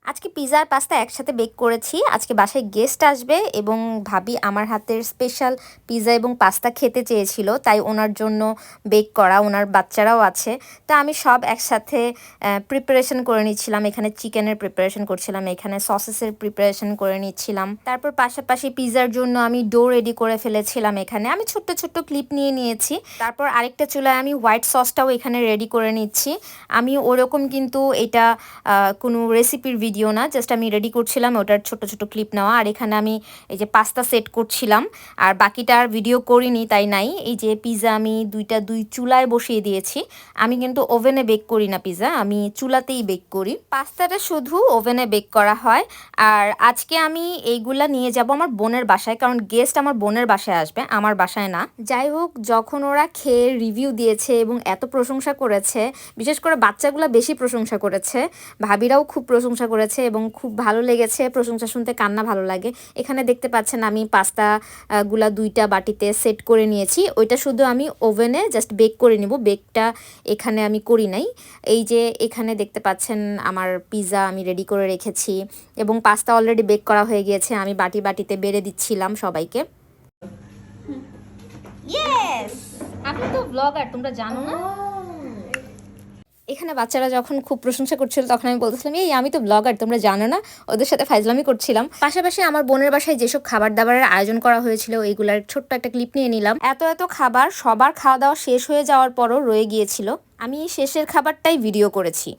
আজকে পিৎজা আর পাস্তা একসাথে বেক করেছি। আজকে বাসায় গেস্ট আসবে এবং ভাবি আমার হাতের স্পেশাল পিৎজা এবং পাস্তা খেতে চেয়েছিল, তাই ওনার জন্য বেক করা। ওনার বাচ্চারাও আছে, তা আমি সব একসাথে প্রিপারেশন করে নিচ্ছিলাম। এখানে চিকেনের প্রিপারেশন করছিলাম, এখানে সসেসের প্রিপারেশন করে নিচ্ছিলাম। তারপর পাশাপাশি পিৎজার জন্য আমি ডো রেডি করে ফেলেছিলাম। এখানে আমি ছোট্ট ছোট্ট ক্লিপ নিয়ে নিয়েছি। তারপর আরেকটা চুলায় আমি হোয়াইট সসটাও এখানে রেডি করে নিচ্ছি। আমি ওরকম কিন্তু এটা কোনো রেসিপির ভিডিও না, জাস্ট আমি রেডি করছিলাম, ওটার ছোট ছোট ক্লিপ নেওয়া। আর এখানে আমি এই যে পাস্তা সেট করছিলাম, আর বাকিটা আর ভিডিও করিনি, তাই নাই। এই যে পিৎজা আমি দুই চুলায় বসিয়ে দিয়েছি। আমি কিন্তু ওভেনে বেক করি না পিৎজা, আমি চুলাতেই বেক করি। পাস্তাটা শুধু ওভেনে বেক করা হয়। আর আজকে আমি এইগুলা নিয়ে যাব আমার বোনের বাসায়, কারণ গেস্ট আমার বোনের বাসায় আসবে, আমার বাসায় না। যাই হোক, যখন ওরা খেয়ে রিভিউ দিয়েছে এবং এত প্রশংসা করেছে, বিশেষ করে বাচ্চাগুলো বেশি প্রশংসা করেছে, ভাবিরাও খুব প্রশংসা করেছে এবং খুব ভালো লেগেছে। প্রশংসা শুনতে কান্না ভালো লাগে। এখানে দেখতে পাচ্ছেন আমি পাস্তা গুলা দুইটা বাটিতে সেট করে নিয়েছি। ওইটা শুধু আমি ওভেনে জাস্ট বেক করে নিব, বেকটা এখানে আমি করি নাই। এই যে এখানে দেখতে পাচ্ছেন আমার পিৎজা আমি রেডি করে রেখেছি এবং পাস্তা অলরেডি বেক করা হয়ে গিয়েছে। আমি বাটিতে বেড়ে দিচ্ছিলাম সবাইকে। ইয়েস, আপনি তো ব্লগার, তোমরা জানো না? এখানে বাচ্চারা যখন খুব প্রশংসা করছিল, তখন আমি বলতেছিলাম এই আমি তো ব্লগার, তোমরা জানো না। ওদের সাথে ফাইজলামি করছিলাম। পাশাপাশি আমার বোনের বাসায় যেসব খাবার দাবারের আয়োজন করা হয়েছিল, এইগুলার ছোট্ট একটা ক্লিপ নিয়ে নিলাম। এত খাবার, সবার খাওয়া দাওয়া শেষ হয়ে যাওয়ার পরও রয়ে গিয়েছিল। আমি শেষের খাবারটাই ভিডিও করেছি।